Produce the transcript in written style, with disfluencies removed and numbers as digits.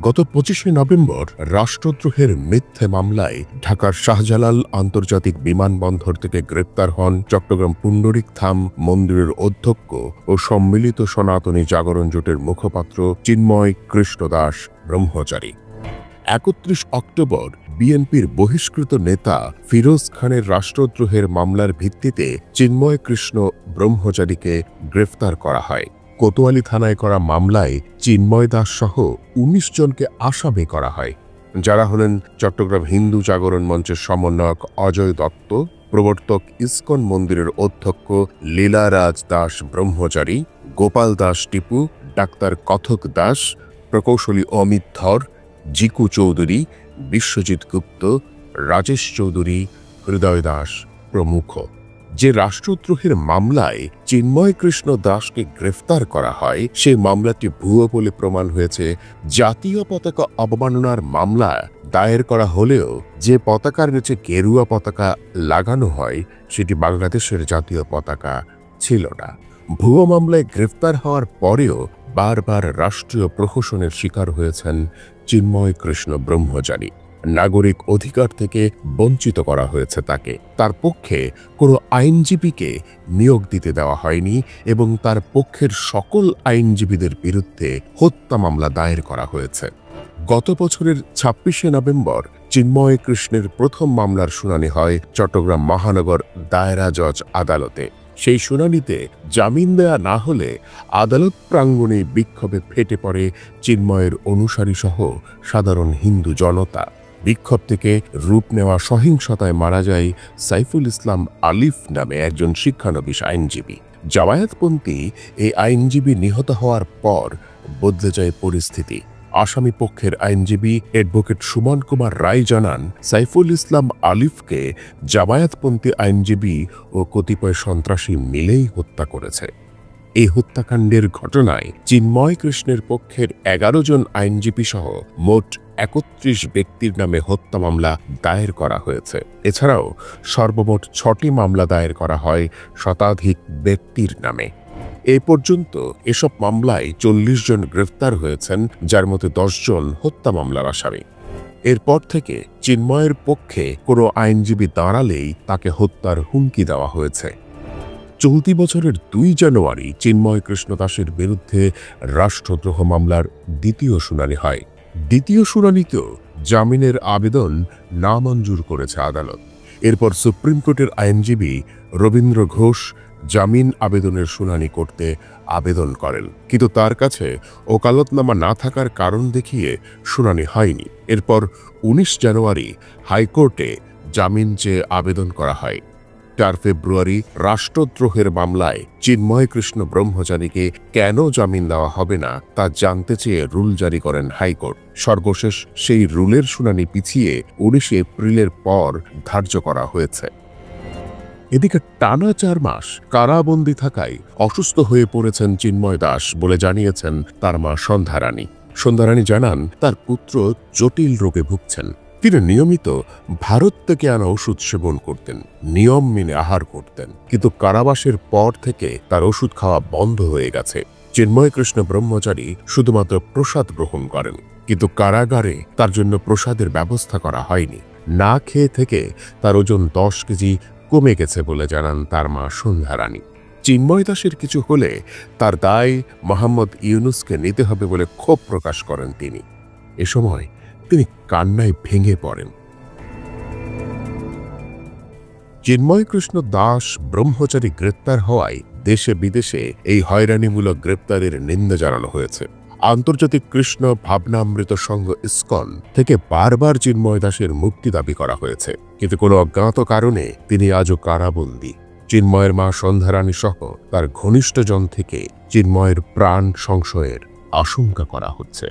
গত 25শে নভেম্বর রাষ্ট্রদ্রোহের মিথ্যে মামলায় ঢাকার শাহজালাল আন্তর্জাতিক বিমানবন্দর থেকে গ্রেপ্তার হন চট্টগ্রাম পুণ্ডরিক ধাম মন্দিরের অধ্যক্ষ ও সম্মিলিত সনাতনী জাগরণ জোটের মুখপাত্র চিন্ময় কৃষ্ণ দাস ব্রহ্মচারী। 31 অক্টোবর বিএনপির বহিষ্কৃত নেতা ফিরোজ খানের রাষ্ট্রদ্রোহের মামলার ভিত্তিতে চিন্ময় কৃষ্ণ ব্রহ্মচারীকে গ্রেফতার করা হয়। কোতোয়ালি থানায় করা মামলায় চিন্ময় দাস সহ ১৯ জনকে আসামি করা হয়, যারা হলেন চট্টগ্রাম হিন্দু জাগরণ মঞ্চের সমন্বয়ক অজয় দত্ত, প্রবর্তক ইসকন মন্দিরের অধ্যক্ষ লীলারাজ দাস ব্রহ্মচারী, গোপাল দাস টিপু, ডাক্তার কথক দাস, প্রকৌশলী অমিত ধর, জিকু চৌধুরী, বিশ্বজিৎ গুপ্ত, রাজেশ চৌধুরী, হৃদয় দাস প্রমুখ। যে রাষ্ট্রদ্রোহের মামলায় চিন্ময় কৃষ্ণ দাসকে গ্রেফতার করা হয়, সেই মামলাটি ভুয়ো বলে প্রমাণ হয়েছে। জাতীয় পতাকা অবমাননার মামলা দায়ের করা হলেও যে পতাকার নিচে গেরুয়া পতাকা লাগানো হয়, সেটি বাংলাদেশের জাতীয় পতাকা ছিল না। ভুয়ো মামলায় গ্রেফতার হওয়ার পরেও বারবার রাষ্ট্রীয় প্রহসনের শিকার হয়েছেন চিন্ময় কৃষ্ণ ব্রহ্মচারী। নাগরিক অধিকার থেকে বঞ্চিত করা হয়েছে তাকে। তার পক্ষে কোনো আইনজীবীকে নিয়োগ দিতে দেওয়া হয়নি এবং তার পক্ষের সকল আইনজীবীদের বিরুদ্ধে হত্যা মামলা দায়ের করা হয়েছে। গত বছরের ২৬শে নভেম্বর চিন্ময় কৃষ্ণের প্রথম মামলার শুনানি হয় চট্টগ্রাম মহানগর দায়রা জজ আদালতে। সেই শুনানিতে জামিন দেয়া না হলে আদালত প্রাঙ্গণে বিক্ষোভে ফেটে পড়ে চিন্ময়ের অনুসারী সহ সাধারণ হিন্দু জনতা। বিক্ষোভ থেকে রূপ নেওয়া সহিংসতায় মারা যায় সাইফুল ইসলাম আলিফ নামে একজন শিক্ষানবিশ আইনজীবী। জামায়াতপন্থী এই আইনজীবী নিহত হওয়ার পর বদলে যায় পরিস্থিতি। আসামি পক্ষের আইনজীবী অ্যাডভোকেট সুমন কুমার রায় জানান, সাইফুল ইসলাম আলিফকে জামায়াতপন্থী আইনজীবী ও কতিপয় সন্ত্রাসী মিলেই হত্যা করেছে। এই হত্যাকাণ্ডের ঘটনায় চিন্ময় কৃষ্ণের পক্ষের ১১ জন আইনজীবী সহ মোট ৩১ ব্যক্তির নামে হত্যা মামলা দায়ের করা হয়েছে। এছাড়াও সর্বমোট ৬টি মামলা দায়ের করা হয় শতাধিক ব্যক্তির নামে। এ পর্যন্ত এসব মামলায় ৪০ জন গ্রেফতার হয়েছেন, যার মধ্যে ১০ জন হত্যা মামলার আসামি। এরপর থেকে চিন্ময়ের পক্ষে কোনো আইনজীবী দাঁড়ালেই তাকে হত্যার হুমকি দেওয়া হয়েছে। চলতি বছরের ২ জানুয়ারি চিন্ময় কৃষ্ণ দাসের বিরুদ্ধে রাষ্ট্রদ্রোহ মামলার দ্বিতীয় শুনানি হয়। দ্বিতীয় শুনানিতেও জামিনের আবেদন নামঞ্জুর করেছে আদালত। এরপর সুপ্রিম কোর্টের আইনজীবী রবীন্দ্র ঘোষ জামিন আবেদনের শুনানি করতে আবেদন করেন, কিন্তু তার কাছে ওকালতনামা না থাকার কারণ দেখিয়ে শুনানি হয়নি। এরপর ১৯ জানুয়ারি হাইকোর্টে জামিন চেয়ে আবেদন করা হয়। ৪ ফেব্রুয়ারি রাষ্ট্রদ্রোহের মামলায় চিন্ময় কৃষ্ণ ব্রহ্মচারীকে কেন জামিন দেওয়া হবে না তা জানতে চেয়ে রুল জারি করেন হাইকোর্ট। সর্বশেষ সেই রুলের শুনানি পিছিয়ে ১৯ এপ্রিলের পর ধার্য করা হয়েছে। এদিকে টানা ৪ মাস কারাবন্দী থাকায় অসুস্থ হয়ে পড়েছেন চিন্ময় দাস বলে জানিয়েছেন তার মা সন্ধ্যা রানী। সন্ধ্যা রানী জানান, তার পুত্র জটিল রোগে ভুগছেন। তিনি নিয়মিত ভারত থেকে আনা ওষুধ সেবন করতেন, নিয়ম মেনে আহার করতেন, কিন্তু কারাবাসের পর থেকে তার ওষুধ খাওয়া বন্ধ হয়ে গেছে। চিন্ময় কৃষ্ণ ব্রহ্মচারী শুধুমাত্র প্রসাদ গ্রহণ করেন, কিন্তু কারাগারে তার জন্য প্রসাদের ব্যবস্থা করা হয়নি। না খেয়ে থেকে তার ওজন ১০ কেজি কমে গেছে বলে জানান তার মা সন্ধ্যা রানী। চিন্ময় দাসের কিছু হলে তার দায় মোহাম্মদ ইউনুসকে নিতে হবে বলে ক্ষোভ প্রকাশ করেন তিনি। এ সময় তিনি কান্নায় ভেঙে পড়েন। চিন্ময় কৃষ্ণ দাস ব্রহ্মচারী গ্রেপ্তার হওয়ায় দেশে বিদেশে এই হয়রানিমূলক গ্রেপ্তারের নিন্দা জানানো হয়েছে। আন্তর্জাতিক কৃষ্ণ ভাবনামৃত সংঘ ইসকন থেকে বারবার চিন্ময় দাসের মুক্তি দাবি করা হয়েছে, কিন্তু কোনো অজ্ঞাত কারণে তিনি আজও কারাবন্দী। চিন্ময়ের মা সন্ধ্যা রানী সহ তার ঘনিষ্ঠজন থেকে চিন্ময়ের প্রাণ সংশয়ের আশঙ্কা করা হচ্ছে।